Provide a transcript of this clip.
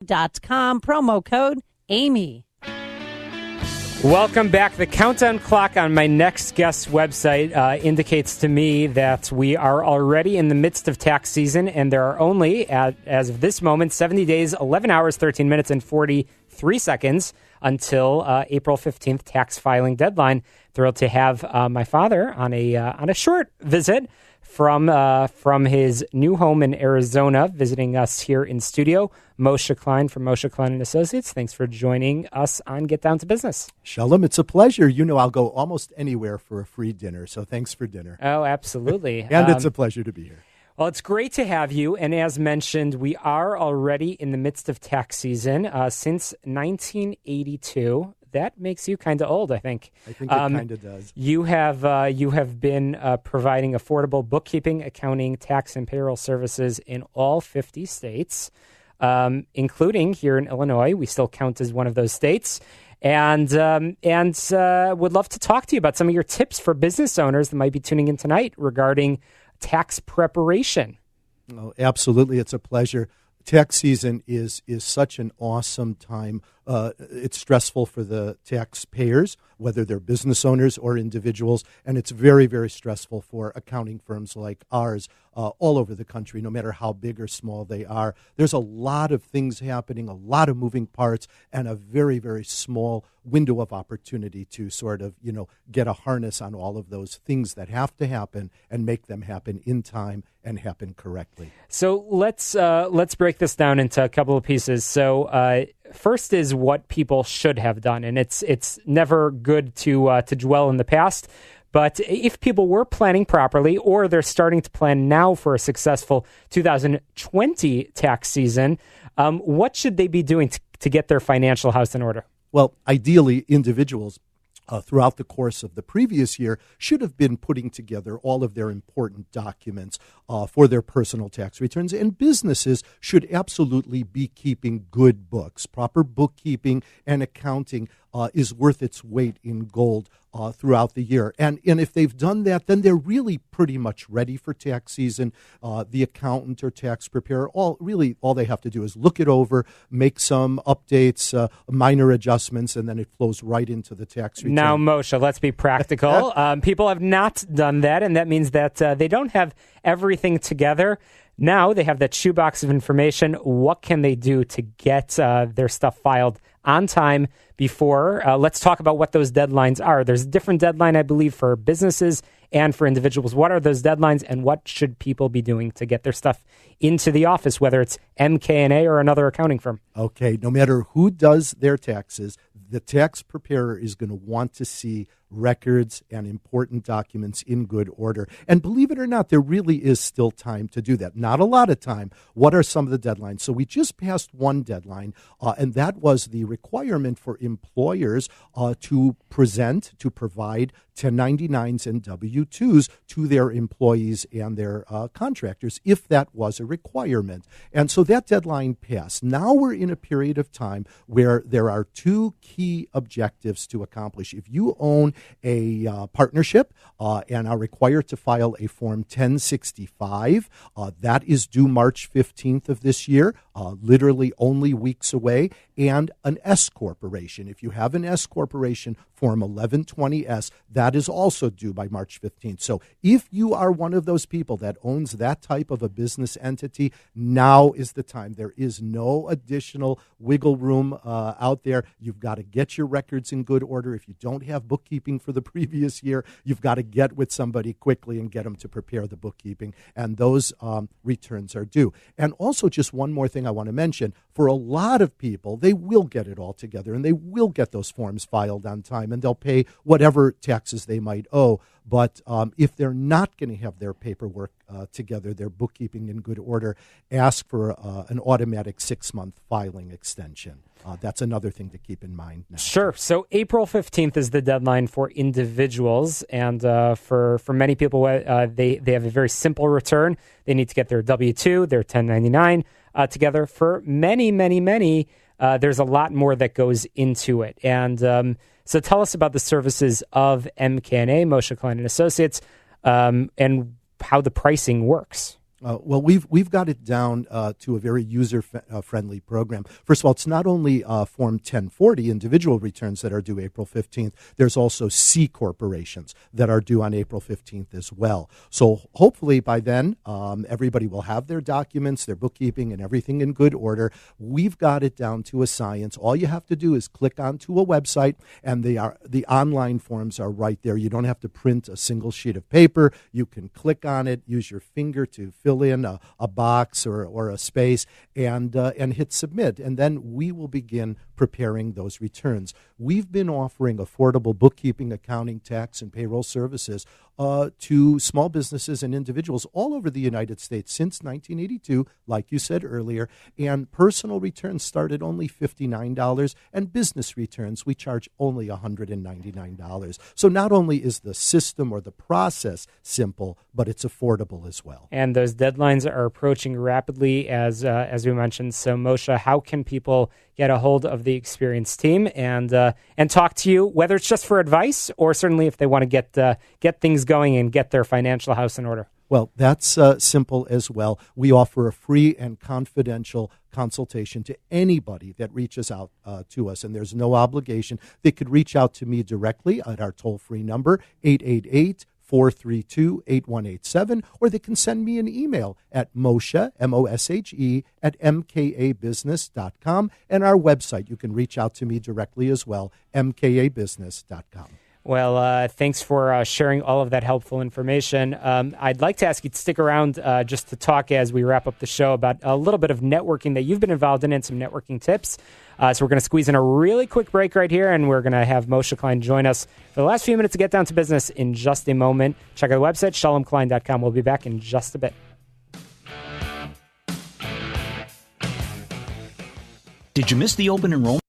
Shalom.com, promo code Amy. Welcome back. The countdown clock on my next guest's website indicates to me that we are already in the midst of tax season, and there are only, as of this moment, 70 days, 11 hours, 13 minutes, and 43 seconds until April 15th tax filing deadline. Thrilled to have my father on a short visit from his new home in Arizona, visiting us here in studio. Moshe Klein from Moshe Klein & Associates. Thanks for joining us on Get Down to Business. Shalom, it's a pleasure. You know I'll go almost anywhere for a free dinner, so thanks for dinner. Oh, absolutely. And it's a pleasure to be here. Well, it's great to have you. And as mentioned, we are already in the midst of tax season. Since 1982, that makes you kind of old, I think. I think it kind of does. You have been providing affordable bookkeeping, accounting, tax, and payroll services in all 50 states, including here in Illinois. We still count as one of those states. And would love to talk to you about some of your tips for business owners that might be tuning in tonight regarding tax preparation. Oh, absolutely. It's a pleasure. Tax season is such an awesome time. It's stressful for the taxpayers, whether they're business owners or individuals, and it's very, very stressful for accounting firms like ours all over the country, no matter how big or small they are. There's a lot of things happening, a lot of moving parts, and a very, very small window of opportunity to sort of, get a harness on all of those things that have to happen and make them happen in time and happen correctly. So let's break this down into a couple of pieces. So first is what people should have done, and it's never good to dwell in the past. But if people were planning properly, or they're starting to plan now for a successful 2020 tax season, what should they be doing to get their financial house in order? Well, ideally, individuals throughout the course of the previous year should have been putting together all of their important documents for their personal tax returns, and businesses should absolutely be keeping good books. Proper bookkeeping and accounting is worth its weight in gold throughout the year. And if they've done that, then they're really pretty much ready for tax season. The accountant or tax preparer, all they have to do is look it over, make some updates, minor adjustments, and then it flows right into the tax return. Now, Moshe, let's be practical. People have not done that, and that means that they don't have everything together. Now they have that shoebox of information. What can they do to get their stuff filed on time before? Let's talk about what those deadlines are. There's a different deadline, I believe, for businesses and for individuals. What are those deadlines, and what should people be doing to get their stuff into the office, whether it's MK&A or another accounting firm? Okay, no matter who does their taxes, the tax preparer is going to want to see records and important documents in good order. And believe it or not, there really is still time to do that. Not a lot of time. What are some of the deadlines? So we just passed one deadline, and that was the requirement for employers to provide 1099s and W-2s to their employees and their contractors, if that was a requirement. And so that deadline passed. Now we're in a period of time where there are two key objectives to accomplish. If you own a partnership and are required to file a Form 1065, that is due March 15th of this year, literally only weeks away, and an S corporation. If you have an S corporation, Form 1120S, that is also due by March 15th. So if you are one of those people that owns that type of a business entity, now is the time. There is no additional wiggle room out there. You've got to get your records in good order. If you don't have bookkeeping for the previous year, you've got to get with somebody quickly and get them to prepare the bookkeeping. And those returns are due. And also, just one more thing I want to mention. For a lot of people, they will get it all together and they will get those forms filed on time, and they'll pay whatever taxes they might owe. But if they're not going to have their paperwork together, their bookkeeping in good order, ask for an automatic 6-month filing extension. That's another thing to keep in mind now. Sure. So April 15th is the deadline for individuals. And for many people, they have a very simple return. They need to get their W-2, their 1099 together. For many, there's a lot more that goes into it. And so tell us about the services of MK&A, Moshe Klein & Associates, and how the pricing works. Well, we've got it down to a very user-friendly program. First of all, it's not only Form 1040 individual returns that are due April 15th. There's also C corporations that are due on April 15th as well. So hopefully by then, everybody will have their documents, their bookkeeping, and everything in good order. We've got it down to a science. All you have to do is click onto a website, and the online forms are right there. You don't have to print a single sheet of paper. You can click on it, use your finger to fill in a box or a space, and hit submit. And then we will begin preparing those returns. We've been offering affordable bookkeeping, accounting, tax, and payroll services to small businesses and individuals all over the United States since 1982, like you said earlier. And personal returns start at only $59, and business returns, we charge only $199. So not only is the system or the process simple, but it's affordable as well. And those deadlines are approaching rapidly, as we mentioned. So, Moshe, how can people get a hold of the experienced team and talk to you, whether it's just for advice or certainly if they want to get things going and get their financial house in order? Well, that's simple as well. We offer a free and confidential consultation to anybody that reaches out to us, and there's no obligation. They could reach out to me directly at our toll-free number, 888-432-8187, or they can send me an email at Moshe, M-O-S-H-E, at mkabusiness.com, and our website. You can reach out to me directly as well, mkabusiness.com. Well, thanks for sharing all of that helpful information. I'd like to ask you to stick around just to talk as we wrap up the show about a little bit of networking that you've been involved in and some networking tips. So we're going to squeeze in a really quick break right here, and we're going to have Moshe Klein join us for the last few minutes to get down to business in just a moment. Check out the website, shalomklein.com. We'll be back in just a bit. Did you miss the open enrollment?